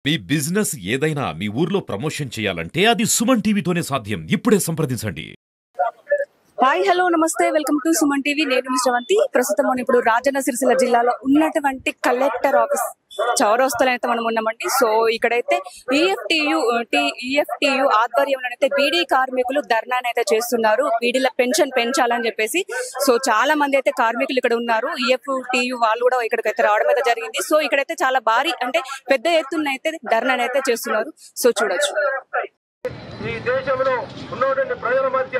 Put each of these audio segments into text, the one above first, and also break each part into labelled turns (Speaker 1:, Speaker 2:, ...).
Speaker 1: మీ business ఏదైనా మీ ఊర్లో promotion చేయాలంటే అది సుమన్ టీవీతోనే సాధ్యం. ఇప్పుడే సంప్రదించండి.
Speaker 2: హాయ్ హలో నమస్తే వెల్కమ్ టు సుమన్ టీవీ. నేను మిశ్రవంతి. ప్రస్తుతం మనం ఇప్పుడు రాజన్న సిరిసిల్ల జిల్లాలో ఉన్నటువంటి కలెక్టర్ ఆఫీస్ చౌరస్తాలో అయితే మనం ఉన్నామండి. సో ఇక్కడైతే ఈఎఫ్టియు ఆధ్వర్యంలో అయితే బీడీ కార్మికులు ధర్నానైతే చేస్తున్నారు. బీడీల పెన్షన్ పెంచాలని చెప్పేసి. సో చాలా మంది అయితే కార్మికులు ఇక్కడ ఉన్నారు. ఈఎఫ్టియు వాళ్ళు కూడా ఇక్కడికైతే రావడం అయితే జరిగింది. సో ఇక్కడైతే చాలా భారీ అంటే పెద్ద ఎత్తున అయితే ధర్నానైతే చేస్తున్నారు. సో చూడొచ్చు.
Speaker 3: ఈ దేశంలో ఉన్నటువంటి ప్రజల మధ్య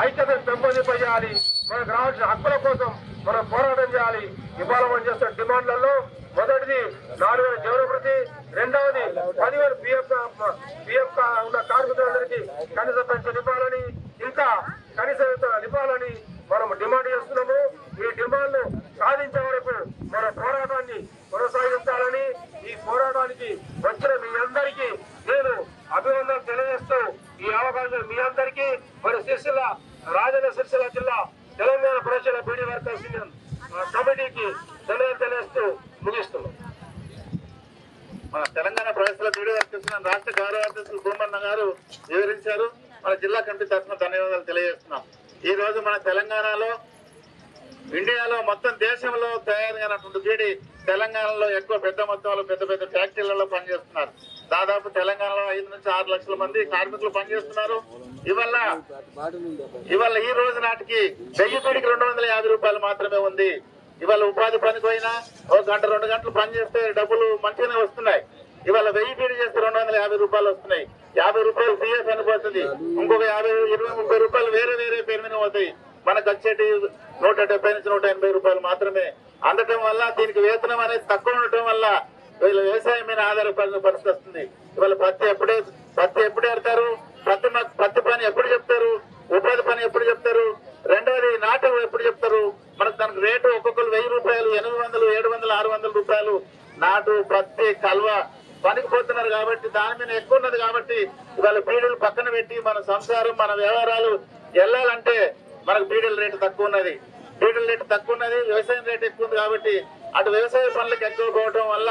Speaker 3: ఐక్యతను పెంపొందింపజేయాలి. మనకు రావాల్సిన హక్కుల కోసం మనం పోరాటం చేయాలి. ఇవాళ మనం చేస్తున్న డిమాండ్లలో మొదటిది 4,000 జీవన వృత్తి, రెండవది 10,000 పిఎఫ్ ఉన్న కార్మికులందరికీ కనీస పెన్షన్ ఇవ్వాలని, ఇంకా కనీస వేతనాలు ఇవ్వాలని మనం డిమాండ్ చేస్తున్నాము. ఈ డిమాండ్లు సాధించే వరకు మన పోరాటాన్ని కొనసాగించాలని, ఈ పోరాటానికి వచ్చిన మీ అందరికీ నేను అభినందనలు తెలియజేస్తూ ఈ అవకాశం మీ అందరికీ మరి రాజన్న సిరిసిల్ల జిల్లా తెలంగాణ ప్రజల బీడీ వర్కర్స్ యూనియన్ కమిటీకి తెలియజేస్తూ ముగిస్తున్నాం.
Speaker 4: మన తెలంగాణ ప్రజల బీడీ వర్కర్స్ రాష్ట్ర గౌరవ అధ్యక్షులు భూమన్న గారు వివరించారు. మన జిల్లా కమిటీ తరఫున ధన్యవాదాలు తెలియజేస్తున్నాం. ఈ రోజు మన తెలంగాణలో, ఇండియాలో, మొత్తం దేశంలో తయారైనటువంటి బీడీ తెలంగాణలో ఎక్కువ పెద్ద మొత్తంలో పెద్ద పెద్ద ఫ్యాక్టరీలలో పనిచేస్తున్నారు. దాదాపు తెలంగాణలో 5 నుంచి 6 లక్షల మంది కార్మికులు పనిచేస్తున్నారు. ఇవాళ ఈ రోజు నాటికి 1000 పీడికి 250 రూపాయలు మాత్రమే ఉంది. ఇవాళ ఉపాధి పనికి పోయినా 1 గంట 2 గంటలు పని చేస్తే డబ్బులు మంచిగానే వస్తున్నాయి. ఇవాళ 1000 పీడి చేస్తే 250 రూపాయలు వస్తున్నాయి. 50 రూపాయలు పిఎఫ్ అనిపోతుంది. ఇంకొక 50, 20, 30 రూపాయలు వేరే పేరు మీద పోతాయి. మనకు వచ్చేటి 170 నుంచి 180 రూపాయలు మాత్రమే అందటం వల్ల, దీనికి వేతనం అనేది తక్కువ ఉండటం వల్ల వీళ్ళు వ్యవసాయం మీద ఆధారపడిన పరిస్థితి వస్తుంది. ఇవాళ పత్తి ఎప్పుడు ఎడతారు, పత్తి పని ఎప్పుడు చెప్తారు, ఉపాధి పని ఎప్పుడు చెప్తారు, రెండవది నాటు ఎప్పుడు చెప్తారు. మనకు దానికి రేటు ఒక్కొక్కరు 1000 రూపాయలు, 800, 700, 600 రూపాయలు నాటు, పత్తి, కల్వ పనికి పోతున్నారు. కాబట్టి దాని మీద ఎక్కువ ఉన్నది. కాబట్టి ఇవాళ బీడీలు పక్కన పెట్టి మన సంసారం, మన వ్యవహారాలు వెళ్ళాలంటే మనకు బీడీల రేటు తక్కువ ఉన్నది. వ్యవసాయం రేటు ఎక్కువ ఉంది. కాబట్టి అటు వ్యవసాయ పనులకు ఎక్కువ పోవడం వల్ల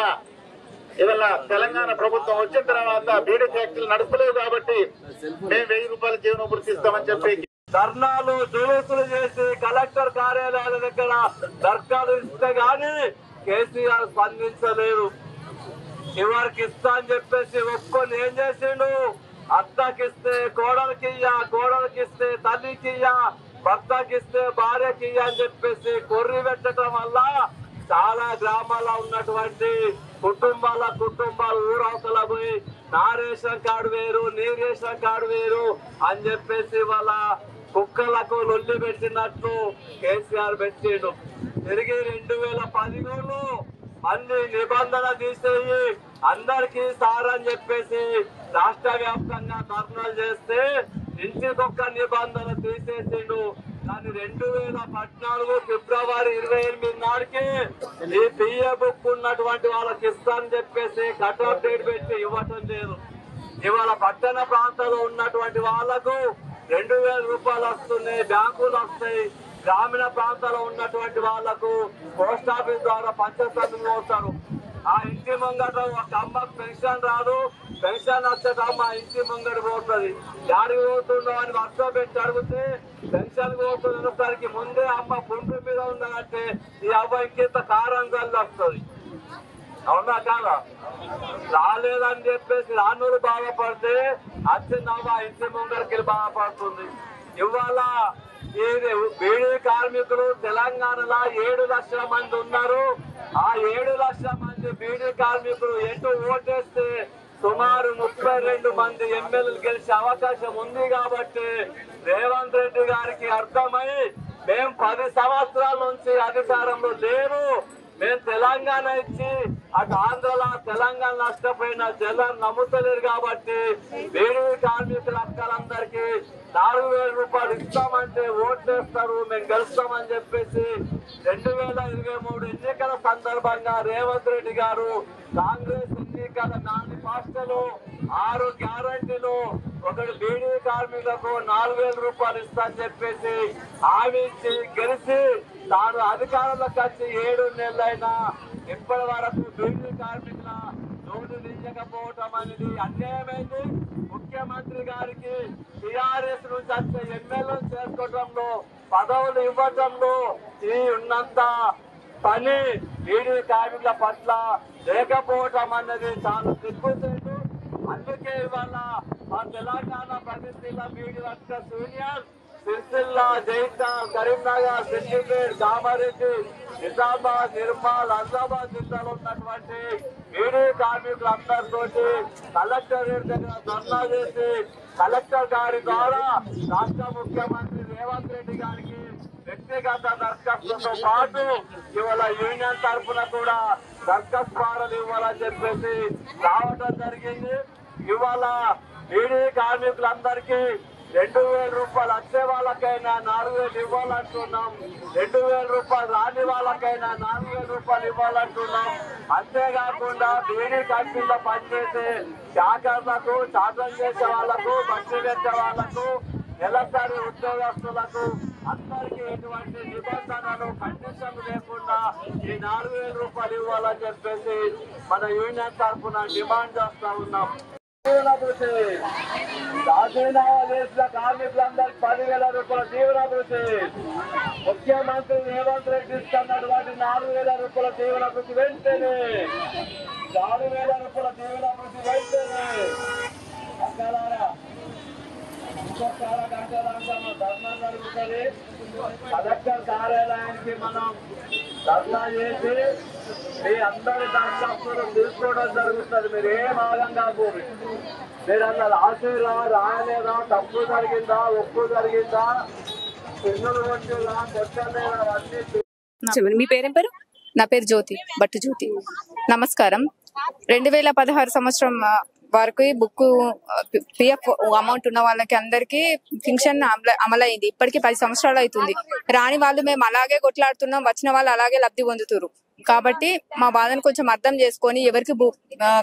Speaker 4: ఇవాళ తెలంగాణ ప్రభుత్వం వచ్చిన తర్వాత బీడీ ఫ్యాక్టరీలు నడుపులేవు. కాబట్టి మేము 1000 రూపాయల జీవన వృత్తి ఇస్తామని చెప్పి
Speaker 3: ధర్నాలు జోలుసులు చేసి కలెక్టర్ కార్యాలయాల దగ్గర దర్ఖాలు ఇస్తే గాని కేసీఆర్ స్పందించలేదు. చివరికి ఇస్తా అని చెప్పేసి ఒప్పుకొని ఏం చేసిండు, అత్తకిస్తే కోడలికిస్తే తల్లికియ్యా, భర్తకిస్తే భార్యకియ్యా అని చెప్పేసి కొర్రి పెట్టడం వల్ల చాలా గ్రామాల్లో ఉన్నటువంటి కుటుంబాలు ఊరవతల పోయి నా రేషన్ కార్డు వేరు, నీ రేషన్ కార్డు వేరు అని చెప్పేసి వాళ్ళ కుక్కలకు లొల్లి పెట్టినట్టు కేసీఆర్ పెట్టిండు. తిరిగి 2013లో అన్ని నిబంధన తీసేయి అందరికీ సార్ అని చెప్పేసి రాష్ట్ర వ్యాప్తంగా ధర్నాలు చేస్తే ఇంటికొక్క నిబంధన తీసేసిండు. కానీ 2014 ఫిబ్రవరి 28 నాటికి ఈ పిఏ బుక్ ఉన్నటువంటి వాళ్ళకి ఇస్తానని చెప్పేసి కట్ ఆఫ్ డేట్ పెట్టి ఇవ్వటం లేదు. ఇవాళ పట్టణ ప్రాంతాల్లో ఉన్నటువంటి వాళ్లకు 2000 రూపాయలు వస్తున్నాయి, బ్యాంకులు వస్తాయి. గ్రామీణ ప్రాంతాల్లో ఉన్నటువంటి వాళ్లకు పోస్ట్ ఆఫీస్ ద్వారా పంచసందులు వస్తారు. ఆ ఇంటి ముంగట ఒక అమ్మకు పెన్షన్ రాదు, పెన్షన్ వచ్చేట అమ్మ ఇంటి ముంగట పోతుంది. యాడికి పోతుండో అని వర్షం పెట్టి అడిగితే పెన్షన్ పోతున్నసరికి ముందే అమ్మ పుండు మీద ఉన్నదంటే ఈ అవ్వ ఇంకింత కారం కళ్ళు వస్తుంది. అవునా కాదా? రాలేదని చెప్పేసి రానూరు బాధపడితే వచ్చిందవ్వ ఇంటి ముంగడికి బాధపడుతుంది. ఇవాళ ఈ బీడీ కార్మికులు తెలంగాణలో 7 లక్షల మంది ఉన్నారు. ఆ 7 లక్షల మంది బీడీ కార్మికులు ఎటు ఓటేస్తే సుమారు 32 మంది ఎమ్మెల్యేలు గెలిచే అవకాశం ఉంది. కాబట్టి రేవంత్ రెడ్డి గారికి అర్థమై మేము 10 సంవత్సరాల నుంచి అధికారంలో లేము, మేము తెలంగాణ ఇచ్చి అటు ఆంధ్రలో తెలంగాణ నష్టపోయిన జనం నమ్ముతలేరు. కాబట్టి బీడీ కార్మికుల అక్కలందరికీ 4,000 రూపాయలు ఇస్తామంటే ఓట్లేస్తారు, మేము గెలుస్తామని చెప్పేసి 2023 ఎన్నికల సందర్భంగా రేవంత్ రెడ్డి గారు కాంగ్రెస్ ఎన్నికల మేనిఫెస్టోలో 6 గ్యారంటీలు ఒకటి బీడీ కార్మికులకు 4,000 రూపాయలు ఇస్తా అని చెప్పేసి హామీ ఇచ్చి గెలిచి తాను అధికారంలోకి వచ్చి 7 నెలలైనా ఇప్పటి వరకు బీడీ కార్మికుల నోటు లేకపోవటం అనేది అన్యాయమైంది. ముఖ్యమంత్రి గారికి టిఆర్ఎస్ నుంచి వచ్చే ఎమ్మెల్యేలు చేసుకోవటంలో పదవులు ఇవ్వటంలో ఈ ఉన్నంత పని బీడీ కార్మికుల పట్ల లేకపోవటం అన్నది చాలా సిగ్గుచేటు. అందుకే ఇవాళ మా తెలంగాణ ప్రతిష్ఠిత బీడీ వర్కర్స్ యూనియన్ సిరిసిల్ల, జైతాల్, కరీంనగర్, సిద్దిపేట్, కామారెడ్డి, నిజామాబాద్, నిర్మల్, ఆదిలాబాద్ జిల్లాలో ఉన్నటువంటి బీడీ కార్మికులందరితోటి కలెక్టరేట్ దగ్గర ధర్నా చేసి కలెక్టర్ గారి ద్వారా రాష్ట్ర ముఖ్యమంత్రి రేవంత్ రెడ్డి గారికి వ్యక్తిగత దరఖాస్తుతో పాటు ఇవాళ యూనియన్ తరఫున కూడా దరఖాస్తు ఫారాలు ఇవ్వాలని చెప్పేసి రావడం జరిగింది. ఇవాళ బీడీ కార్మికులందరికీ 2,000 రూపాయలు వచ్చే వాళ్ళకైనా 4,000 ఇవ్వాలంటున్నాం. 2,000 రూపాయలు రాని వాళ్ళకైనా 4,000 రూపాయలు ఇవ్వాలంటున్నాం. అంతేకాకుండా బీడీ కంపెనీలో పనిచేసే చాకర్లకు, చాకం చేసే వాళ్లకు, బస్సు పెట్టే వాళ్లకు, నెలసరి ఉద్యోగస్తులకు అందరికీ ఎటువంటి నిబంధనలు, కండిషన్లు లేకుండా ఈ 4,000 రూపాయలు ఇవ్వాలని చెప్పేసి మన యూనియన్ తరఫున డిమాండ్ చేస్తా ఉన్నాం. రాజీనామా చేసిన కార్మికులందరికీ 10,000 రూపాయల తీవ్రభృతి. ముఖ్యమంత్రి రేవంత్ రెడ్డి ఇస్తున్నటువంటి 4,000 రూపాయల తీవ్రభృతి వెంటనే 4,000 రూపాయల తీవ్రభృతి వెంటనే ఇంకొక గంటల ధర్నా జరుగుతుంది. కలెక్టర్ కార్యాలయానికి మనం ధర్నా చేసి మీ అందరి దరఖాస్తులు తీసుకోవడం జరుగుతుంది. మీరు ఏం ఆగంగా పోయి మీరు అన్నది ఆశీరా, రాయలేదా, తప్పు జరిగిందా, ఒప్పు జరిగిందా, పిల్లలు వచ్చిందా, కొట్టలేదా, అన్ని.
Speaker 2: మీ పేరేం పేరు?
Speaker 5: నా పేరు జ్యోతి, బట్టు జ్యోతి. నమస్కారం. 2016 సంవత్సరం వరకు బుక్ పిఎఫ్ అమౌంట్ ఉన్న వాళ్ళకి అందరికి పింఛన్ అమలైంది. ఇప్పటికీ 10 సంవత్సరాలు అవుతుంది. రాని వాళ్ళు మేము అలాగే కొట్లాడుతున్నాం, వచ్చిన వాళ్ళు అలాగే లబ్ధి పొందుతున్నారు. కాబట్టి మా బాధను కొంచెం అర్థం చేసుకొని ఎవరికి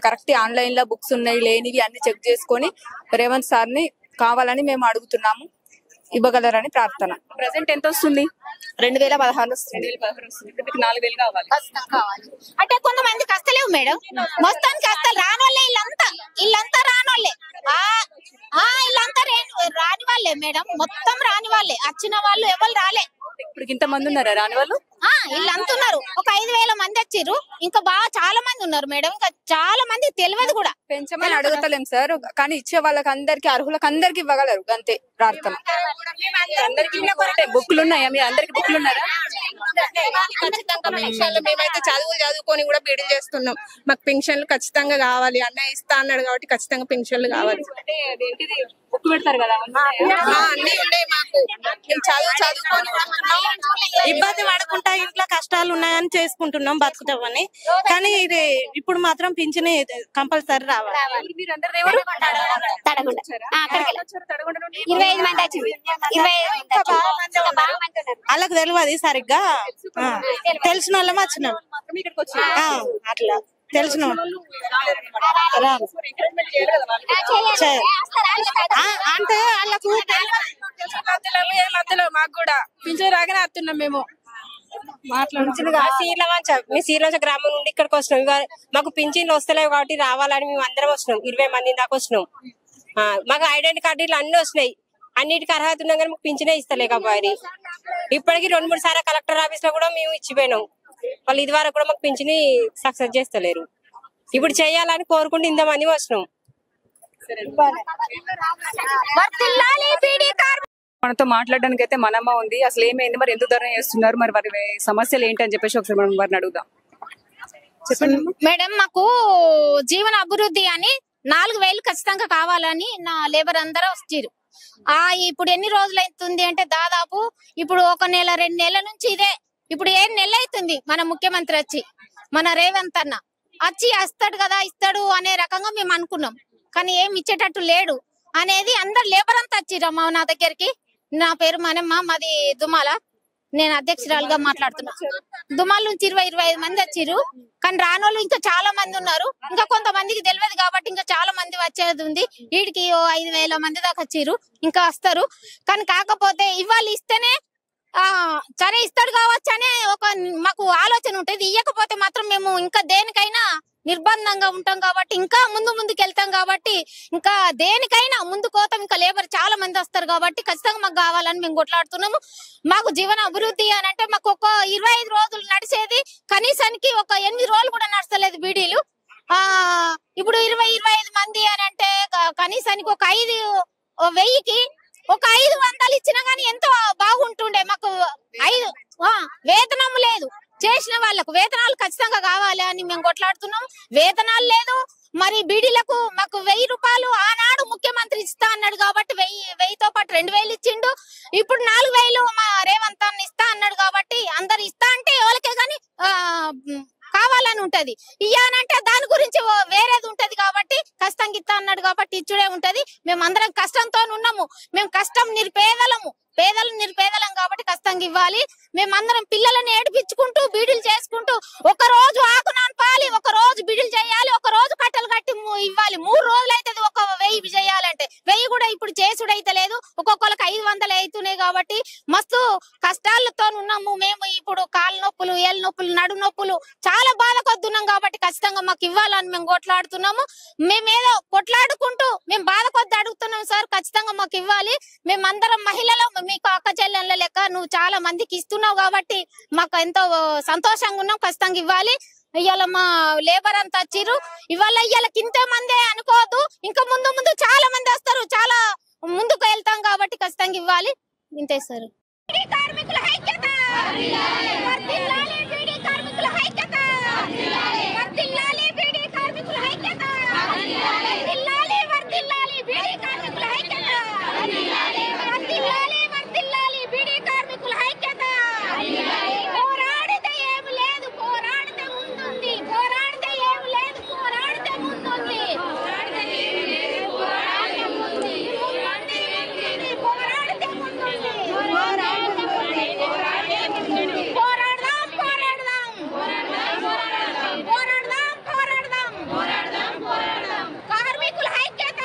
Speaker 5: కరెక్ట్ ఆన్లైన్ లో బుక్స్ ఉన్నాయి లేనివి అన్ని చెక్ చేసుకొని రేవంత్ సార్ ని కావాలని మేము అడుగుతున్నాము. ఇవ్వగలరని ప్రార్థన.
Speaker 2: ప్రెసెంట్ ఎంత వస్తుంది?
Speaker 5: 2016 వస్తుంది.
Speaker 2: 4,000 కావాలి.
Speaker 6: అంటే కొంతమందికి వస్తలేవు మేడం, మొత్తానికి వస్తలు రానోళ్ళే. ఇల్లంతా రానోళ్ళే, ఇల్లంతా రాని వాళ్ళే మేడం, మొత్తం రాని వాళ్ళే. వచ్చిన వాళ్ళు ఎవరు రాలే.
Speaker 2: ఇప్పుడు ఇంత మంది ఉన్నారా రాని వాళ్ళు?
Speaker 6: వీళ్ళంతా ఉన్నారు. ఒక 5,000 మంది వచ్చిర్రు. ఇంకా బాగా చాలా మంది ఉన్నారు మేడం. ఇంకా చాలా మంది తెలియదు కూడా.
Speaker 5: పెంచమని అడుగుతలేం సార్, కానీ ఇచ్చే వాళ్ళకి అందరికి అర్హులకు అందరికి ఇవ్వగలరు. అంతే ప్రార్థన.
Speaker 2: బుక్లు ఉన్నాయా? మీ అందరికి బుక్లు ఉన్నారా?
Speaker 7: ఖచ్చితంగా పెన్షన్లు మేమైతే చదువుకొని కూడా బీడీ చేస్తున్నాం. మాకు పెన్షన్లు ఖచ్చితంగా కావాలి. అన్నయ్య ఇస్తా అన్నాడు కాబట్టి ఖచ్చితంగా పెన్షన్లు కావాలి.
Speaker 2: బుక్ పెడతారు కదా,
Speaker 7: అన్ని ఉన్నాయి మాకు. మేము చదువుకొని ఇబ్బంది పడకుండా ఇంట్లో కష్టాలు ఉన్నాయని చేసుకుంటున్నాం, బతుకుతామని. కానీ ఇది ఇప్పుడు మాత్రం పింఛన్ కంపల్సరీ రావాలి.
Speaker 6: 25 మంది వచ్చింది.
Speaker 7: వాళ్ళకి తెలియదు సరిగ్గా, తెలిసిన వాళ్ళం వచ్చినాం. అట్లా తెలిసిన అంటే వాళ్ళకు
Speaker 5: మధ్యలో మాకు కూడా పింఛన్ రాగానే వస్తున్నాం మేము.
Speaker 8: సీర్లోచ గ్రామం నుండి ఇక్కడికి వస్తున్నాం. మాకు పింఛన్లు వస్తలేవు కాబట్టి రావాలని మేము అందరం వస్తున్నాం. 20 మంది దాకా వస్తున్నాం. మాకు ఐడెంటి కార్డులు అన్ని వస్తున్నాయి. అన్నిటికీ అర్హత ఉన్నాం కానీ మాకు పింఛనే ఇస్తలేకపోయి. ఇప్పటికీ 2-3 సార్లు కలెక్టర్ ఆఫీస్ లో కూడా మేము ఇచ్చిపోయినాం. వాళ్ళు ఇది వరకు కూడా మాకు పింఛని సక్సెస్ చేస్తలేరు. ఇప్పుడు చేయాలని కోరుకుంటూ ఇంతమంది వస్తున్నాం.
Speaker 2: మనతో మాట్లాడడానికి అయితే మనమ్మ ఉంది. అసలు ఏమైంది, మరి ఎందుకు ధర్నా చేస్తున్నారు, మరి వారి సమస్యలు ఏంటి అని చెప్పేసి ఒకసారి మనం వారిని అడుగుదాం.
Speaker 6: మేడం, మాకు జీవన అభివృద్ధి అని 4,000 ఖచ్చితంగా కావాలని నా లేబర్ అందరూ వచ్చారు. ఇప్పుడు ఎన్ని రోజులు అవుతుంది అంటే దాదాపు ఇప్పుడు 1 నెల 2 నెలల నుంచి ఇదే. ఇప్పుడు 7 నెలలు అవుతుంది మన ముఖ్యమంత్రి వచ్చి, మన రేవంత్ అన్న వచ్చి వస్తాడు కదా, ఇస్తాడు అనే రకంగా మేము అనుకున్నాం. కానీ ఏమి ఇచ్చేటట్టు లేడు అనేది అందరు లేబర్ అంతా వచ్చిరమ్మా నా దగ్గరికి. నా పేరు మనమ్మ, మాది దుమాల. నేను అధ్యక్షురాలుగా మాట్లాడుతున్నా. దుమాల నుంచి 20-25 మంది వచ్చిర్రు. కానీ రానోళ్ళు ఇంకా చాలా మంది ఉన్నారు. ఇంకా కొంతమందికి తెలియదు కాబట్టి ఇంకా చాలా మంది వచ్చేది ఉంది. వీడికి 5,000 మంది దాకా వచ్చిర్రు, ఇంకా వస్తారు. కానీ కాకపోతే ఇవాళ ఇస్తేనే సరే ఇస్తాడు కావచ్చు అనే ఒక మాకు ఆలోచన ఉంటుంది. ఇయ్యకపోతే మాత్రం మేము ఇంకా దేనికైనా నిర్బంధంగా ఉంటాం కాబట్టి, ఇంకా ముందుకు వెళ్తాం కాబట్టి, ఇంకా దేనికైనా ముందుకు పోతాం. ఇంకా లేబర్ చాలా మంది వస్తారు కాబట్టి ఖచ్చితంగా మాకు కావాలని మేము కొట్లాడుతున్నాము. మాకు జీవన అభివృద్ధి అని అంటే మాకు ఒక 25 రోజులు నడిచేది కనీసానికి ఒక 8 రోజులు కూడా నడచలేదు బీడీలు. ఇప్పుడు 20-25 మంది అని అంటే కనీసానికి ఒక 5,000కి ఒక 500 ఇచ్చినా గానీ ఎంతో బాగుంటుండే. మాకు 5 వేతనం లేదు, చేసిన వాళ్ళకు వేతనాలు ఖచ్చితంగా కావాలి అని మేము కొట్లాడుతున్నాం. వేతనాలు లేదు, మరి బీడీలకు మాకు 1000 రూపాయలు ఆనాడు ముఖ్యమంత్రి ఇస్తా అన్నాడు కాబట్టి 1000తో పాటు 2000 ఇచ్చిండు. ఇప్పుడు 4000 మా రేవంత్ అన్న ఇస్తా అన్నాడు కాబట్టి అందరు ఇస్తా అంటే ఎవరికే గాని కావాలని ఉంటది. ఇయ్యానంటే దాని గురించి వేరేది ఉంటది కాబట్టి కష్టంగా ఇస్తా అన్నాడు కాబట్టి ఇచ్చుడే ఉంటది. మేము అందరం కష్టంతో ఉన్నాము. మేము కష్టం నిరుపేదలం కాబట్టి కష్టంగా ఇవ్వాలి. మేమందరం పిల్లలను ఏడిపించుకుంటూ బీడీలు చేసుకుంటూ ఒక రోజు ఆకు నానపాలి, ఒక రోజు బీడీలు చేయాలి, ఒక రోజు కట్టలు కట్టి ఇవ్వాలి. 3 రోజులు అవుతుంది ఒక 1000 చేయాలంటే. 1000 కూడా ఇప్పుడు చేసుడైతే లేదు, ఒక్కొక్కరికి 500 అవుతున్నాయి కాబట్టి మస్తు కష్టాలతో ఉన్నాము మేము. ఇప్పుడు కాళ్ళ నొప్పులు, ఏళ్ళ నొప్పులు, నడు నొప్పులు చాలా బాధ కొద్దున్నాం కాబట్టి ఖచ్చితంగా మాకు ఇవ్వాలని మేము కొట్లాడుతున్నాము. మేమేదో కొట్లాడుకుంటూ మేము బాధ కొద్ది అడుగుతున్నాం సార్, ఖచ్చితంగా మాకు ఇవ్వాలి. మేమందరం మహిళలు మీకు అక్క చెల్లెళ్ళ లెక్క నువ్వు చాలా మందికి ఇస్తున్నావు కాబట్టి మాకు ఎంతో సంతోషంగా ఉన్నాం. ఖచ్చితంగా ఇవ్వాలి. ఇవాళ మా లేబర్ అంతా వచ్చిర్రు. ఇవాళ ఇంత మందే అనుకోవద్దు, ఇంకా ముందు చాలా మంది వస్తారు, చాలా ముందుకు వెళ్తాం కాబట్టి ఖచ్చితంగా ఇవ్వాలి. ఇంతే సార్. కార్మికుల ఐక్యత, వర్ధిల్లాలి బీడీ కార్మికుల ఐక్యత, వర్ధిల్లాలి బీడీ కార్మికుల ఐక్యత, వర్ధిల్లాలి బీడీ కార్మికుల ఐక్యత, వర్ధిల్లాలి బీడీ కార్మికుల ఐక్యత. పోరాడితే ఏమి లేదు, పోరాడితే ముందుంది, పోరాడితే ఏమి లేదు, పోరాడితే ముందుంది, పోరాడితే ముందుంది. కార్మికుల ఐక్యత,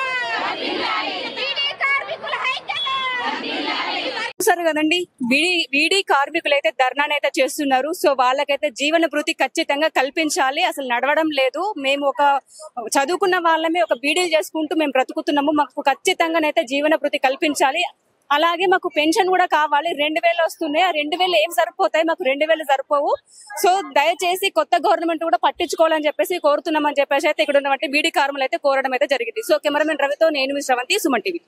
Speaker 6: కార్మికుల ఐక్యత.
Speaker 2: చూసారు కదండి, బీడీ కార్మికులు అయితే ధర్నానైతే చేస్తున్నారు. సో వాళ్ళకైతే జీవన భృతి ఖచ్చితంగా కల్పించాలి. అసలు నడవడం లేదు. మేము ఒక చదువుకున్న వాళ్ళమే ఒక బీడీలు చేసుకుంటూ మేము బ్రతుకుతున్నాము. మాకు ఖచ్చితంగానైతే జీవన భృతి కల్పించాలి. అలాగే మాకు పెన్షన్ కూడా కావాలి. 2000 వస్తున్నాయి. ఆ 2000 ఏం సరిపోతాయి? మాకు 2000 సరిపోవు. సో దయచేసి కొత్త గవర్నమెంట్ కూడా పట్టించుకోవాలని చెప్పేసి కోరుతున్నామని చెప్పేసి అయితే ఇక్కడ ఉన్నటువంటి బీడీ కార్మికులు అయితే కోరడం అయితే జరిగింది. సో కెమెరామెన్ రవితో నేను మీ శ్రవంతి, సుమన్ టీవీ.